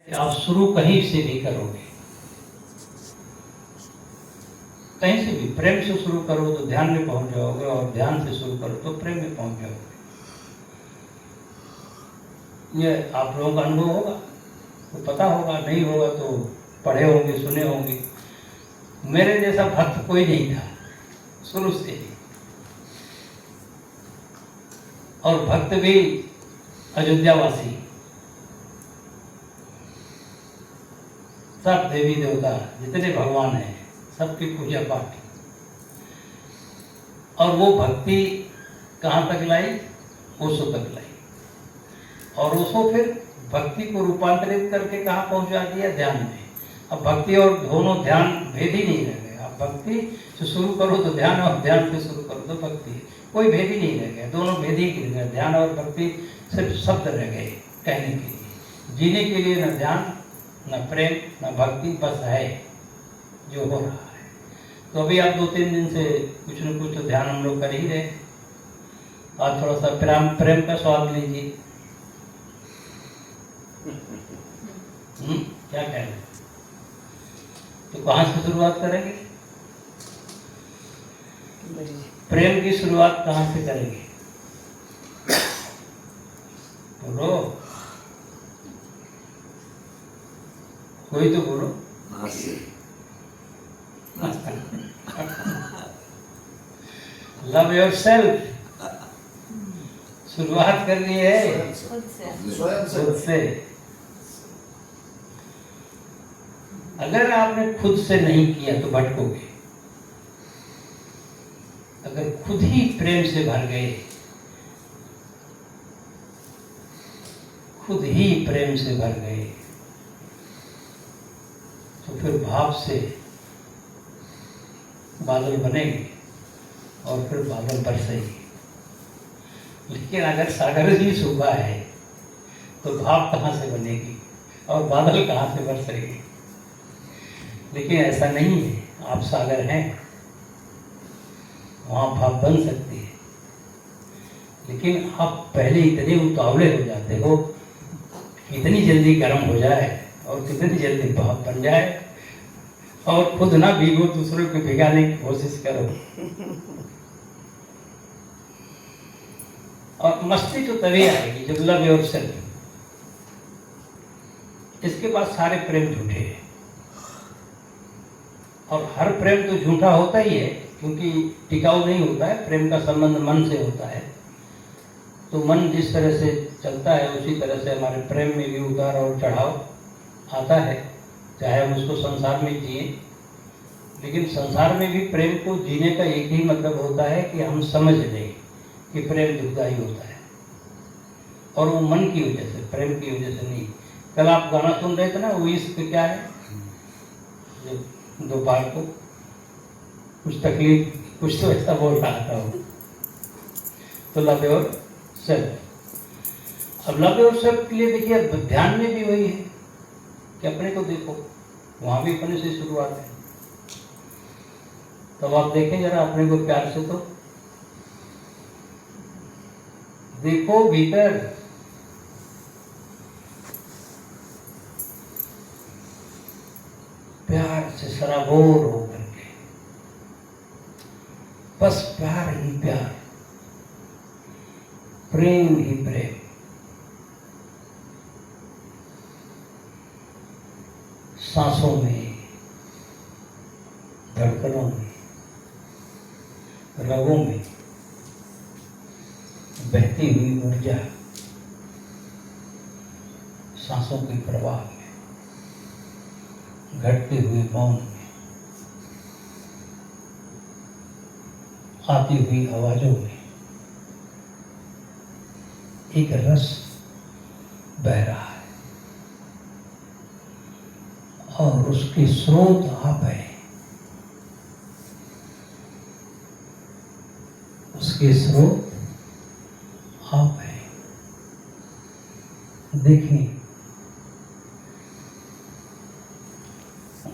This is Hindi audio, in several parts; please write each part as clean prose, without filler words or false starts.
आप शुरू कहीं से भी करोगे, कहीं से भी प्रेम से शुरू करो तो ध्यान में पहुंच जाओगे, और ध्यान से शुरू करो तो प्रेम में पहुंच जाओगे। ये आप लोगों का अनुभव होगा तो पता होगा, नहीं होगा तो पढ़े होंगे, सुने होंगे। मेरे जैसा भक्त कोई नहीं था शुरू से ही, और भक्त भी अयोध्यावासी, सब देवी देवता जितने भगवान हैं सबकी पूजा पाठ। और वो भक्ति कहाँ तक लाई? ओशो तक लाई, और ओशो फिर भक्ति को रूपांतरित करके कहाँ पहुंचा दिया? ध्यान में। अब भक्ति और दोनों ध्यान भेद ही नहीं रह गए। अब भक्ति से शुरू करो तो ध्यान, और ध्यान से शुरू करो तो भक्ति, कोई भेद ही नहीं रह गया, दोनों भेद ही गिर गए। ध्यान और भक्ति सिर्फ शब्द रह गए कहने के लिए। जीने के लिए न ध्यान, न प्रेम, न भक्ति, बस है जो हो रहा है। तो अभी आप 2-3 दिन से कुछ न कुछ तो ध्यान हम लोग कर ही रहे। आज थोड़ा सा प्रेम का स्वाद लीजिए। क्या कह रहे हैं? तो कहाँ से शुरुआत करेंगे? प्रेम की शुरुआत कहाँ से करेंगे? बोलो, कोई तो बोलो। लव योरसेल्फ, शुरुआत करनी है खुद से। अगर आपने खुद से नहीं किया तो भटकोगे। अगर खुद ही प्रेम से भर गए, खुद ही प्रेम से भर गए, तो फिर भाव से बादल बनेंगे और फिर बादल बरसेंगे। लेकिन अगर सागर ही सूखा है तो भाव कहाँ से बनेगी और बादल कहाँ से बरसेंगे? लेकिन ऐसा नहीं है, आप सागर हैं, वहाँ भाव बन सकती है। लेकिन आप पहले इतने उतावले हो जाते हो, कितनी जल्दी गर्म हो जाए और कितनी जल्दी भाव बन जाए, और खुद ना भीगो, दूसरों को भिगाने की कोशिश करो। और मस्ती तो तभी आएगी जब लव योरसेल्फ। इसके बाद सारे प्रेम झूठे हैं, और हर प्रेम तो झूठा होता ही है, क्योंकि टिकाऊ नहीं होता है। प्रेम का संबंध मन से होता है, तो मन जिस तरह से चलता है उसी तरह से हमारे प्रेम में भी उतार और चढ़ाव आता है, चाहे हम उसको संसार में जिए। लेकिन संसार में भी प्रेम को जीने का एक ही मतलब होता है कि हम समझ लें कि प्रेम दुखदायी होता है, और वो मन की वजह से, प्रेम की वजह से नहीं। कल आप गाना सुन रहे थे ना, वो इश्क क्या है, जो दोपहर को कुछ तकलीफ, कुछ तो ऐसा बोल रहा था वो। तो लव योरसेल्फ। अब लव योरसेल्फ के लिए देखिए, ध्यान में भी वही है कि अपने को देखो, वहां भी अपने से शुरुआत है। तब आप देखें जरा अपने को प्यार से, तो देखो भीतर, प्यार से सराबोर हो करके, बस प्यार ही प्यार, प्रेम ही प्रेम। सांसों में, धड़कनों में, रगों में बहती हुई ऊर्जा, सांसों की प्रवाह में, घटते हुए मौन में, आती हुई आवाजों में एक रस बह रहा है, और उसके स्रोत आप हैं। उसके स्रोत आप हैं। देखें,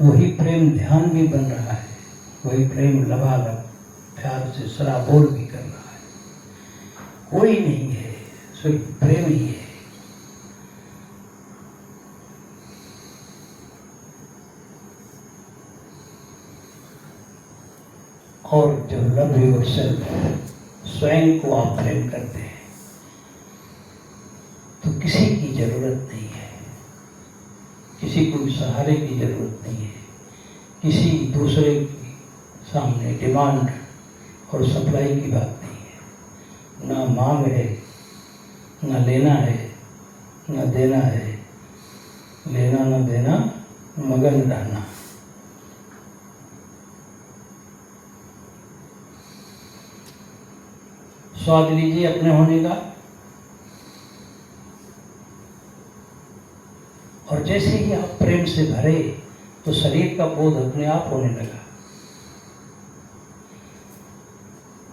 वही प्रेम ध्यान भी बन रहा है, वही प्रेम लबालब प्यार से सराबोर भी कर रहा है। कोई नहीं है, सिर्फ प्रेम ही है। और जो लव योरसेल्फ, स्वयं को आप प्रेम करते हैं तो किसी की जरूरत नहीं है, किसी को सहारे की जरूरत नहीं है, किसी दूसरे के सामने डिमांड और सप्लाई की बात नहीं है। ना मांग है, ना लेना है, ना देना है, लेना ना देना, मगन रहना। स्वाद लीजिए अपने होने का, और जैसे ही आप प्रेम से भरे तो शरीर का बोध अपने आप होने लगा।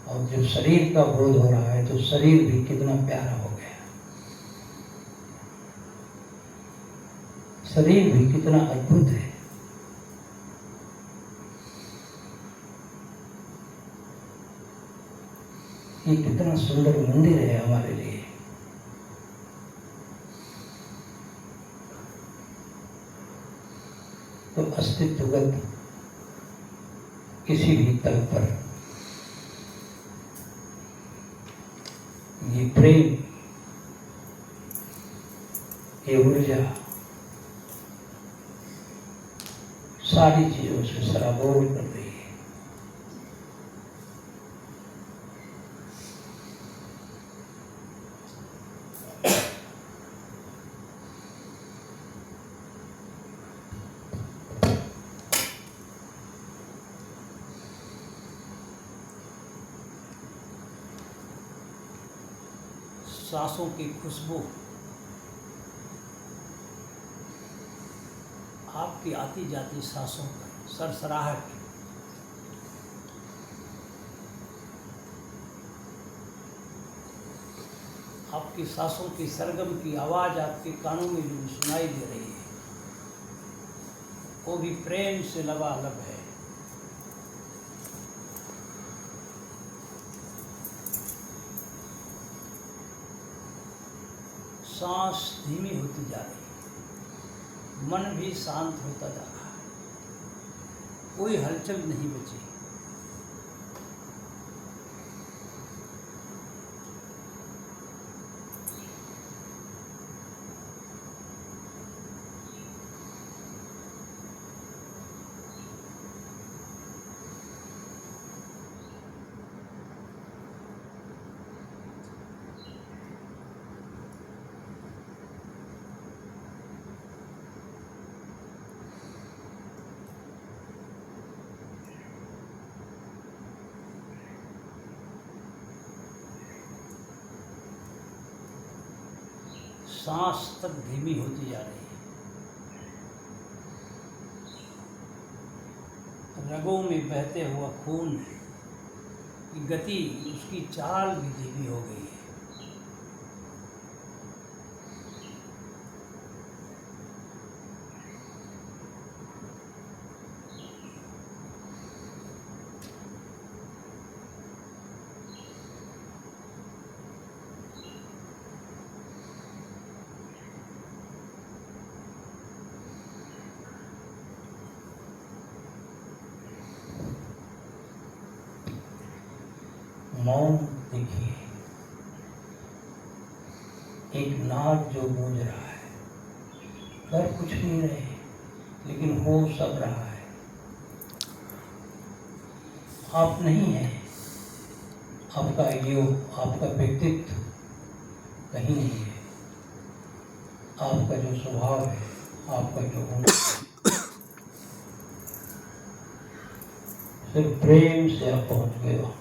और जब शरीर का बोध हो रहा है तो शरीर भी कितना प्यारा हो गया, शरीर भी कितना अद्भुत है। ये कितना सुंदर मंदिर है हमारे लिए। तो अस्तित्वगत किसी भी तल पर ये प्रेम, ये ऊर्जा सारी चीजों से सराबोर कर रही है। सांसों की खुशबू आपकी आती जाती सांसों का सरसराहट, आपकी सांसों की सरगम की आवाज आपके कानों में जो सुनाई दे रही है वो भी प्रेम से लबालब है। सांस धीमी होती जा रही है, मन भी शांत होता जा रहा है, कोई हलचल नहीं बची। सांस तक धीमी होती जा रही है, रगों में बहते हुआ खून की गति, उसकी चाल भी धीमी हो गई है। मौन देखिए, एक नाद जो गूंज रहा है, कर कुछ नहीं रहे लेकिन हो सब रहा है। आप नहीं हैं, आपका योग, आपका व्यक्तित्व कहीं नहीं है, आपका जो स्वभाव है, आपका जो गुण, सिर्फ प्रेम से आप पहुंच गए हो।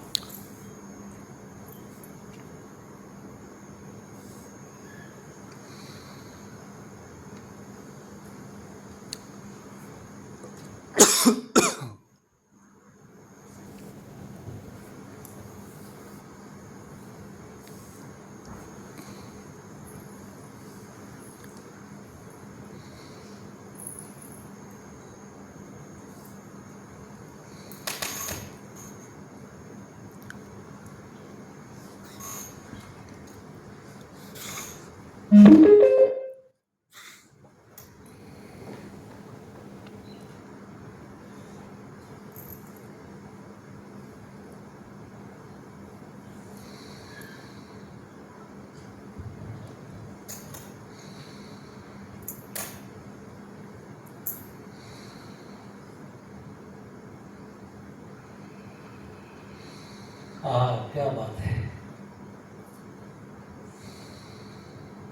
वाह, क्या बात है।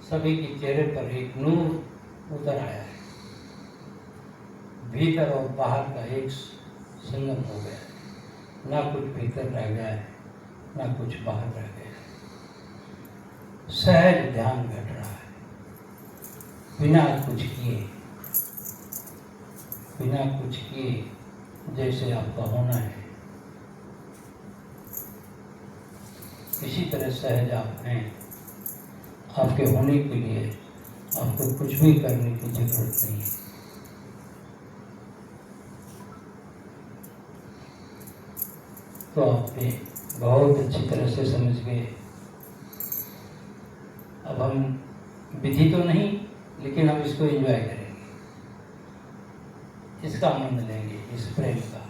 सभी के चेहरे पर एक नूर उतर आया है। भीतर और बाहर का एक संगम हो गया है। ना कुछ भीतर रह गया है, ना कुछ बाहर रह गया है। सहज ध्यान घट रहा है, बिना कुछ किए, बिना कुछ किए, जैसे आपका होना है इसी तरह सहज आप हैं। आपके होने के लिए आपको कुछ भी करने की जरूरत नहीं है। तो आपने बहुत अच्छी तरह से समझ गए। अब हम विधि तो नहीं, लेकिन हम इसको एंजॉय करेंगे, इसका आनंद लेंगे, इस प्रेम का।